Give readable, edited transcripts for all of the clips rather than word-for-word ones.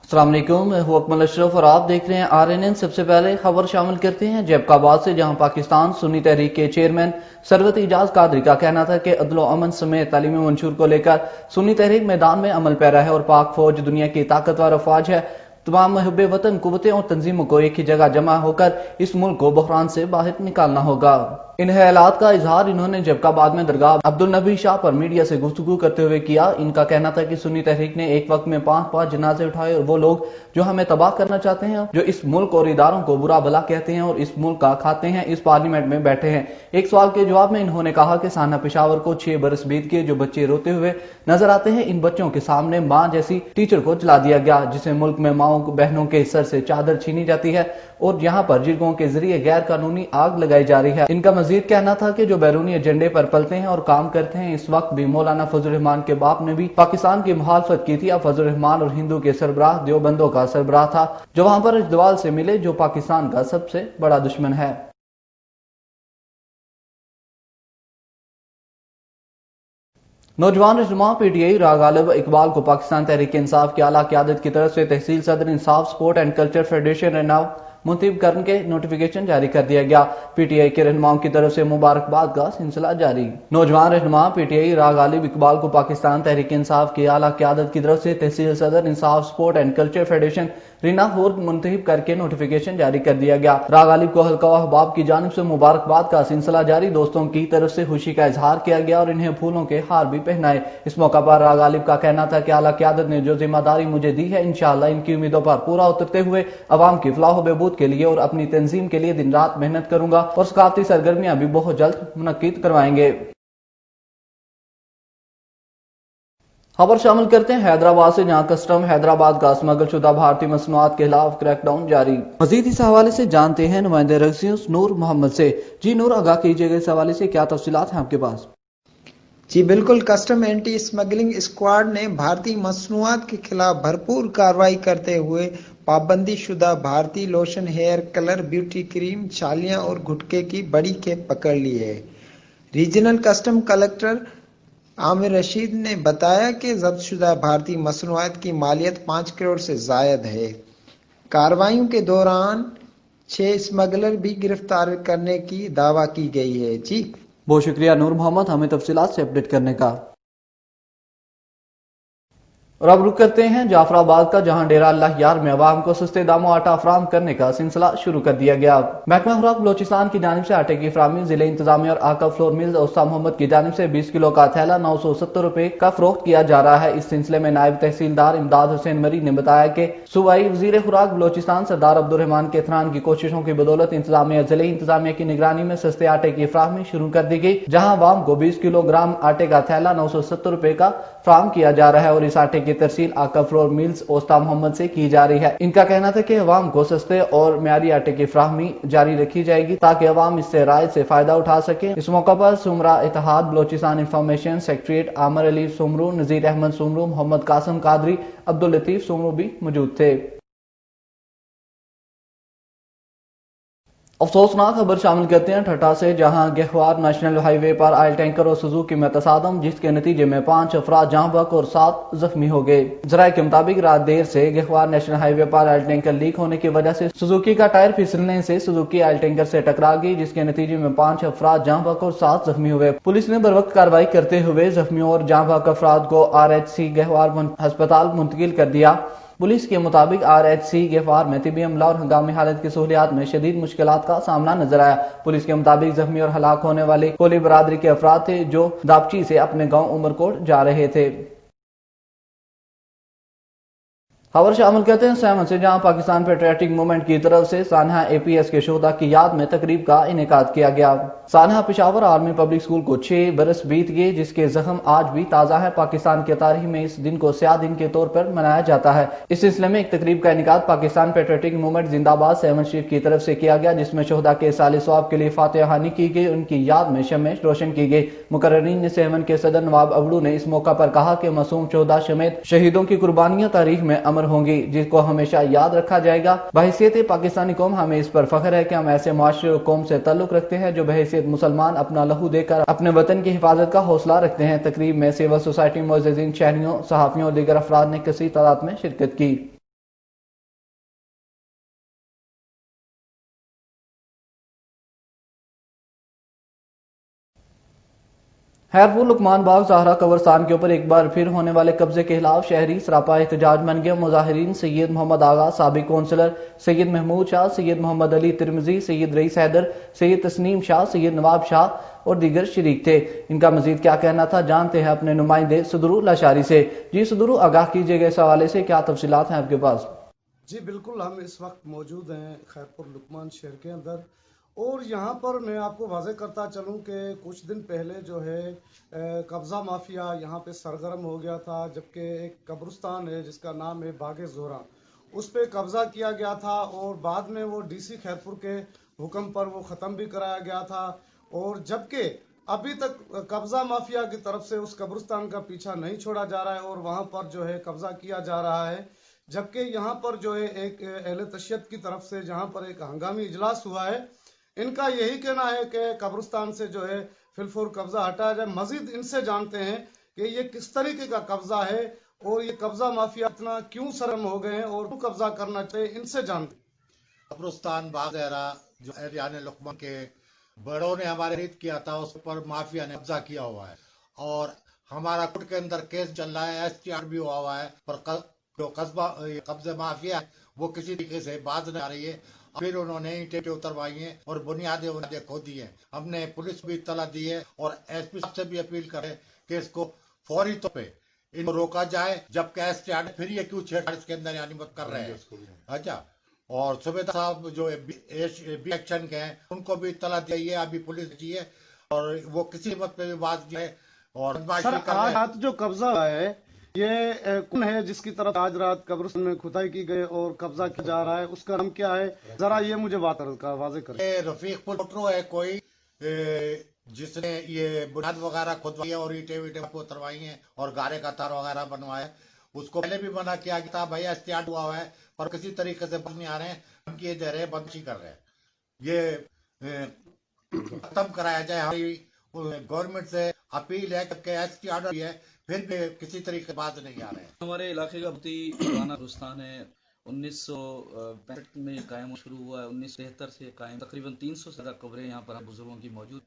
السلام علیکم، میں ہوں اکمل اشرف اور آپ دیکھ رہے ہیں RNN۔ سب سے پہلے خبر شامل کرتے ہیں جیب آباد سے، جہاں پاکستان سنی تحریک کے چیئرمین ثروت اعجاز قادری کا کہنا تھا کہ عدل و امن سمیت تعلیمی منشور کو لے کر سنی تحریک میدان میں عمل پیرا ہے اور پاک فوج دنیا کی طاقتور افواج ہے۔ تمام محب وطن قوتیں اور تنظیموں کو ایک ہی جگہ جمع ہو کر اس ملک کو بحران سے باہر نکالنا ہوگا۔ ان خیالات کا اظہار انہوں نے جیب آباد میں درگاہ عبدالنبی شاہ پر میڈیا سے گفتگو کرتے ہوئے کیا۔ ان کا کہنا تھا کہ سنی تحریک نے ایک وقت میں 5 جنازے اٹھائے اور وہ لوگ جو ہمیں تباہ کرنا چاہتے ہیں، جو اس ملک اور اداروں کو برا بھلا کہتے ہیں اور اس ملک کا کھاتے ہیں، اس پارلیمنٹ میں بیٹھے ہیں۔ ایک سوال کے جواب میں انہوں نے کہا کہ سانحہ پشاور کو 6 برس بیت گئے، جو بچے روتے ہوئے نظر آتے ہیں، ان بچوں کے سامنے ماں جیسی ٹیچر کو جلا دیا گیا، جسے ملک میں ماؤں بہنوں کے سر سے چادر چھینی جاتی ہے اور یہاں پر جرگوں کے ذریعے غیر قانونی آگ لگائی جا رہی ہے۔ ان کا مزید کہنا تھا کہ جو بیرونی ایجنڈے پر پلتے ہیں اور کام کرتے ہیں، اس وقت بھی مولانا فضل الرحمان کے باپ نے بھی پاکستان کی مخالفت کی تھی۔ اب فضل الرحمان اور ہندو کے سربراہ دیوبندوں کا سربراہ تھا، جو وہاں پر اجدوال سے ملے، جو پاکستان کا سب سے بڑا دشمن ہے۔ نوجوان رہنما PTI راہ غالب اقبال کو پاکستان تحریک انصاف کی اعلیٰ قیادت کی طرف سے تحصیل صدر انصاف سپورٹ اینڈ کلچر فیڈریشن رناو منتخب کرنے کے نوٹیفیکیشن جاری کر دیا گیا۔ PTI کے رہنماؤں کی طرف سے مبارکباد کا سلسلہ جاری۔ نوجوان رہنما PTI راہ غالب اقبال کو پاکستان تحریک انصاف کی اعلیٰ قیادت کی طرف سے تحصیل صدر انصاف سپورٹ اینڈ کلچر فیڈریشن رناو منتخب کر کے نوٹیفیکیشن جاری کر دیا گیا۔ راہ غالب کو حلقہ و احباب کی جانب سے مبارکباد کا سلسلہ جاری، دوستوں کی طرف سے خوشی کا اظہار کیا گیا اور انہیں پھولوں کے ہار بھی پہنائے۔ اس موقع پر راہ غالب کا کہنا تھا کہ اعلیٰ قیادت نے جو ذمہ داری مجھے دی ہے، انشاءاللہ ان کی امیدوں پر پورا اترتے ہوئے عوام کی فلاح و بہبود کے لیے اور اپنی تنظیم کے لیے دن رات محنت کروں گا اور ثقافتی سرگرمیاں بھی بہت جلد منعقد کروائیں گے۔ خبر شامل کرتے ہیں حیدرآباد سے، جہاں کسٹم حیدرآباد کا اسمگل شدہ بھارتی مصنوعات کے خلاف کریک ڈاؤن جاری۔ مزید اس حوالے سے جانتے ہیں نمائندے رگزیوس نور محمد سے۔ جی نور، آگاہ کیجیے گا اس حوالے سے کیا تفصیلات ہیں آپ کے پاس؟ جی بالکل، کسٹم اینٹی اسمگلنگ اسکواڈ نے بھارتی مصنوعات کے خلاف بھرپور کارروائی کرتے ہوئے پابندی شدہ بھارتی لوشن، ہیئر کلر، بیوٹی کریم، چھالیاں اور گٹکے کی بڑی کھیپ پکڑ لی ہے۔ ریجنل کسٹم کلکٹر عامر رشید نے بتایا کہ ضبط شدہ بھارتی مصنوعات کی مالیت 5 کروڑ سے زائد ہے۔ کارروائیوں کے دوران 6 اسمگلر بھی گرفتار کرنے کی دعویٰ کی گئی ہے۔ جی بہت شکریہ نور محمد ہمیں تفصیلات سے اپڈیٹ کرنے کا۔ اور اب رک کرتے ہیں جعفر آباد کا، جہاں ڈیرہ اللہ یار میں عوام کو سستے داموں آٹا فراہم کرنے کا سلسلہ شروع کر دیا گیا۔ محکمہ خوراک بلوچستان کی جانب سے آٹے کی فراہمی، ضلع انتظامیہ اور آقا فلور ملز اوستا محمد کی جانب سے 20 کلو کا تھیلا 970 روپے کا فروخت کیا جا رہا ہے۔ اس سلسلے میں نائب تحصیلدار امداد حسین مری نے بتایا کہ صوبائی وزیر خوراک بلوچستان سردار عبدالرحمان کیتھران کی کوششوں کی بدولت انتظامیہ ضلع انتظامیہ کی نگرانی میں سستے آٹے کی فراہمی شروع کر دی گئی، جہاں عوام کو 20 کلو گرام آٹے کا تھیلا 970 روپے کا فراہم کیا جا رہا ہے اور اس آٹے کی ترسیل آقا فلور ملز اوستا محمد سے کی جا رہی ہے۔ ان کا کہنا تھا کہ عوام کو سستے اور معیاری آٹے کی فراہمی جاری رکھی جائے گی تاکہ عوام اس سے رائج سے فائدہ اٹھا سکیں۔ اس موقع پر سمرا اتحاد بلوچستان انفارمیشن سیکریٹریٹ عامر علی سمرو، نذیر احمد سمرو، محمد قاسم قادری، عبداللطیف سمرو بھی موجود تھے۔ افسوسناک خبر شامل کرتے ہیں ٹھٹھہ سے، جہاں گہوار نیشنل ہائی وے پر آئل ٹینکر اور سوزوکی میں تصادم، جس کے نتیجے میں 5 افراد جاں بحق اور 7 زخمی ہو گئے۔ ذرائع کے مطابق رات دیر سے گہوار نیشنل ہائی وے پر آئل ٹینکر لیک ہونے کی وجہ سے سوزوکی کا ٹائر پھسلنے سے سوزوکی آئل ٹینکر سے ٹکرا گئی، جس کے نتیجے میں 5 افراد جاں بحق اور 7 زخمی ہوئے۔ پولیس نے بروقت کارروائی کرتے ہوئے زخمیوں اور جاں بحق افراد کو RHC گہوار ہسپتال منتقل کر دیا۔ پولیس کے مطابق RHC گہوار میں طبی عملہ اور ہنگامی حالت کی سہولیات میں شدید مشکلات کا سامنا نظر آیا۔ پولیس کے مطابق زخمی اور ہلاک ہونے والے کولی برادری کے افراد تھے، جو داپچی سے اپنے گاؤں عمرکوٹ جا رہے تھے۔ خبر شامل کرتے ہیں سیون سے، جہاں پاکستان پیٹریاٹک موومنٹ کی طرف سے سانحہ APS کے شہداء کی یاد میں تقریب کا انعقاد کیا گیا۔ سانحہ پشاور آرمی پبلک اسکول کو 6 برس بیت گئے، جس کے زخم آج بھی تازہ ہے۔ پاکستان کی تاریخ میں اس دن کو سیاہ دن کے طور پر منایا جاتا ہے۔ اس سلسلے میں ایک تقریب کا انعقاد پاکستان پیٹریاٹک موومنٹ زندہ باد 7 شریف کی طرف سے کیا گیا، جس میں شہداء کے سال ثواب کے لیے فاتحہ خوانی کی گئی، ان کی یاد میں شمع روشن کی گئی۔ مقررین نے 7 کے صدر نواب ابڑو نے اس موقع پر کہا کہ معصوم شہداء سمیت شہیدوں کی قربانیاں تاریخ میں امر ہوں گی، جس کو ہمیشہ یاد رکھا جائے گا۔ بحیثیت پاکستانی قوم ہمیں اس پر فخر ہے کہ ہم ایسے معاشرے اور قوم سے تعلق رکھتے ہیں جو بحیثیت مسلمان اپنا لہو دے کر اپنے وطن کی حفاظت کا حوصلہ رکھتے ہیں۔ تقریب میں سول سوسائٹی معززین، شہریوں، صحافیوں اور دیگر افراد نے کثیر تعداد میں شرکت کی۔ خیرپور لکمان باغ زہرا قبرستان کے اوپر ایک بار پھر ہونے والے قبضے کے خلاف شہری سراپا احتجاج بن گئے. مظاہرین سید محمد آغا، سابق کونسلر سید محمود شاہ، سید محمد علی ترمذی، سید رئیس حیدر، سید تسنیم شاہ، سید نواب شاہ اور دیگر شریک تھے. ان کا مزید کیا کہنا تھا جانتے ہیں اپنے نمائندے صدرو لاشاری سے. جی صدرو، آگاہ کیجئے گا اس حوالے سے، کیا تفصیلات ہیں آپ کے پاس؟ جی بالکل، ہم اس وقت موجود ہیں خیرپور لکمان شہر کے اندر، اور یہاں پر میں آپ کو واضح کرتا چلوں کہ کچھ دن پہلے جو ہے قبضہ مافیا یہاں پہ سرگرم ہو گیا تھا، جبکہ ایک قبرستان ہے جس کا نام ہے باغ زہرا، اس پہ قبضہ کیا گیا تھا اور بعد میں وہ ڈی سی خیرپور کے حکم پر وہ ختم بھی کرایا گیا تھا. اور جبکہ ابھی تک قبضہ مافیا کی طرف سے اس قبرستان کا پیچھا نہیں چھوڑا جا رہا ہے اور وہاں پر جو ہے قبضہ کیا جا رہا ہے. جبکہ یہاں پر جو ہے ایک اہل تشیعت کی طرف سے جہاں پر ایک ہنگامی اجلاس ہوا ہے، ان کا یہی کہنا ہے کہ قبرستان سے جو ہے فی الفور قبضہ ہٹایا جائے. مزید ان سے جانتے ہیں کہ یہ کس طریقے کا قبضہ ہے اور یہ قبضہ مافیا اتنا کیوں سرگرم ہو گئے ہیں اور کیوں قبضہ کرنا چاہیے، ان سے جانتے ہیں. قبرستان باغ زہرا جو ایریان لقمان کے بڑوں نے ہمارے خرید کیا تھا، اس پر مافیا نے قبضہ کیا ہوا ہے اور ہمارا کورٹ کے اندر کیس چل رہا ہے، ایس ٹی آر بھی ہوا ہوا ہے، پر جو قبضہ مافیا ہے وہ کسی طریقے سے باز نہیں آ رہی ہے. پھر انہوں نے اینٹیں اتروائی ہیں اور بنیادیں کھو دی ہیں. ہم نے پولیس بھی اطلاع دی ہے اور ایس پی صاحب سے بھی اپیل کرے کہ اس کو فوری طور پہ ان کو روکا جائے، جبکہ ایس ٹی آر پھر یہ کیوں چھیڑ کے اندر یعنی کر رہے ہیں. اچھا، اور صوبیدار صاحب جو بی ایکشن کے ہیں ان کو بھی اطلاع دی ہے، ابھی پولیس دی ہے اور وہ کسی قیمت پہ بھی باز ہے. اور سر، آج جو قبضہ ہوا ہے یہ کون ہے جس کی طرف آج رات قبرستان میں کھدائی کی گئی اور قبضہ کیا جا رہا ہے، اس کا نام کیا ہے؟ ذرا یہ مجھے واضح کریں. رفیق پوٹرو ہے کوئی جس نے یہ بنیاد وغیرہ کھدوائی ہے اور اینٹیں ویٹیں اتروائی ہیں اور گارے کا تار وغیرہ بنوایا ہے. اس کو پہلے بھی منع کیا گیا تھا، بھائی احتیاط ہوا ہے، پر کسی طریقے سے بند نہیں آ رہے ہیں، ہم کیے دے رہے ہیں، بندشی کر رہے ہیں. یہ ختم کرایا جائے. ہماری گورنمنٹ سے اپیل ہے کہ ایس ٹی آرڈر ہے، پھر بھی کسی طریقے باز نہیں آ رہے ہیں. ہمارے علاقے کا بہت ہی پرانا قبرستان ہے، 1965 میں قائم شروع ہوا ہے، 1973 سے قائم. تقریباً 300 سے زیادہ قبریں یہاں پر بزرگوں کی موجود،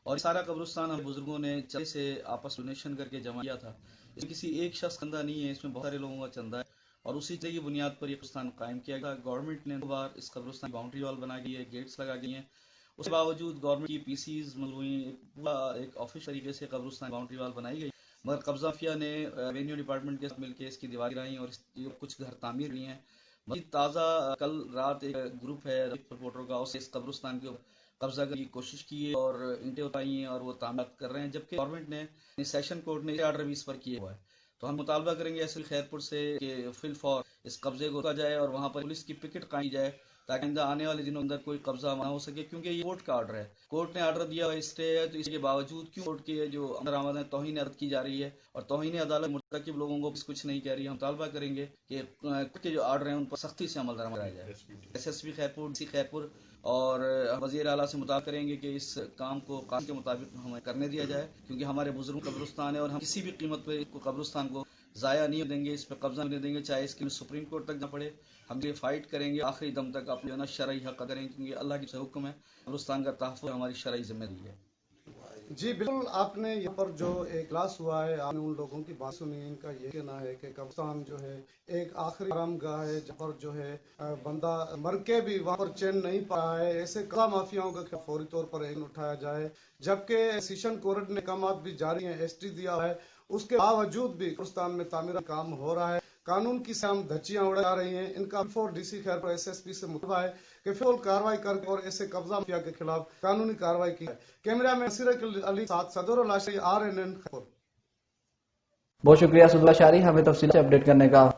اور سارا قبرستان ہم بزرگوں نے چندے سے آپس ڈونیشن کر کے جمع کیا تھا. اس میں کسی ایک شخص چندہ نہیں ہے، اس میں بہت سارے لوگوں کا چندہ ہے اور اسی کی بنیاد پر یہ قبرستان قائم کیا گیا. گورنمنٹ نے 2 بار اس قبرستان باؤنڈری وال بنا دی ہے، گیٹس لگا دی ہیں. اس کے باوجود گورنمنٹ کی پی سیز ایک آفس طریقے سے قبرستان باؤنڈری وال بنائی گئی، مگر قبضہ مافیا نے ریونیو ڈپارٹمنٹ کے ساتھ مل کے اس کی دیوار گرائی اور کچھ گھر تعمیر ہوئی ہیں. مزید تازہ کل رات ایک گروپ ہے رپورٹر کا، اس اس قبرستان کے قبضہ کی کوشش کی ہے اور اینٹیں اٹھائی ہیں اور وہ تعمیرات کر رہے ہیں، جبکہ گورنمنٹ نے سیشن کورٹ نے آرڈر بھی اس پر کیے ہوا ہے. تو ہم مطالبہ کریں گے ایسے خیرپور سے کہ فی الفور اس قبضے کو روکا جائے اور وہاں پر پولیس کی پکٹ قائم کی جائے تاکہ آئندہ آنے والے دنوں اندر کوئی قبضہ نہ ہو سکے. کیونکہ یہ کورٹ کا آرڈر ہے، کورٹ نے آرڈر دیا ہے، اسٹے ہے، تو اس کے باوجود کیوں کورٹ کے جو اندر آمد ہے توہین عدالت کی جا رہی ہے اور توہین عدالت مرتکب لوگوں کو کچھ نہیں کہہ رہی ہے. ہم طالبہ کریں گے کہ کورٹ کے جو آرڈر ہیں ان پر سختی سے عمل درآمد کرایا جائے. S S P Khairpur, D C Khairpur اور وزیر اعلیٰ سے مطالبہ کریں گے کہ اس کام کو قانون کے مطابق ہمیں کرنے دیا جائے، کیونکہ ہمارے بزرگ قبرستان ہے اور ہم کسی بھی قیمت پہ قبرستان کو ضائع نہیں دیں گے، اس پہ قبضہ نہیں دیں گے، چاہے اس کے لیے سپریم کورٹ تک نہ پڑے. ہم یہ فائٹ کریں گے آخری دم تک، اپنے شرعی حق کریں گے، کیونکہ اللہ کی حکم ہے، قبرستان کا تحفظ ہماری شرعی ذمہ داری ہے. جی بالکل، آپ نے یہاں پر جو ایک کلاس ہوا ہے، آپ نے ان لوگوں کی بات سنی. ان کا یہ کہنا ہے کہ قبرستان جو ہے ایک آخری آرام گاہ ہے جہاں پر جو ہے بندہ مر کے بھی وہاں پر چین نہیں پایا ہے. ایسے قبضہ مافیاؤں کا فوری طور پر ایک اٹھایا جائے، جبکہ سیشن کورٹ نے احکامات بھی جاری ہیں، ایس ٹی دیا ہے، اس کے باوجود بھی قبرستان میں تعمیراتی کام ہو رہا ہے. قانون کی سام دھچیاں اڑا جا رہی ہیں. ان کا فور D C Khairpur S S P سے مطالبہ ہے کہ فوری کارروائی کر اور ایسے قبضہ مافیا کے خلاف قانونی کارروائی کی جائے. کیمرہ میں نصیر علی ساتھ صدر لاشاری، RNN خیرپور. بہت شکریہ صدر لاشاری ہمیں تفصیل سے اپڈیٹ کرنے کا.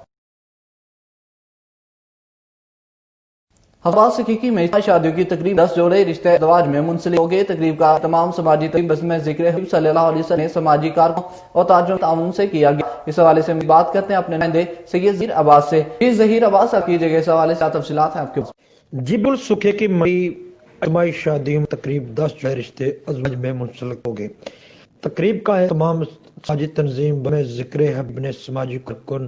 حفاظ حقیقی میں شادیوں کی تقریب 10 جوڑے رشتے ازدواج میں منسلک ہو گئے. تقریب کا تمام سماجی تقریب بزم ذکر حبیب صلی اللہ علیہ وسلم نے سماجی کارکنوں اور تاجروں کے تعاون سے کیا گیا. اس حوالے سے بات کرتے ہیں اپنے نمائندے سید ظہیر عباس سے. جی ظہیر عباس، آپ کیجیے گا اس حوالے سے تفصیلات ہیں آپ کے پاس. جی بالکل، سکھے کی مئی اجتماعی شادیوں میں تقریب 10 جوڑے رشتے ازدواج میں منسلک ہو گئے. تقریب کا تمام سماجی تنظیم بزم ذکر حبیب نے سماجی کارکن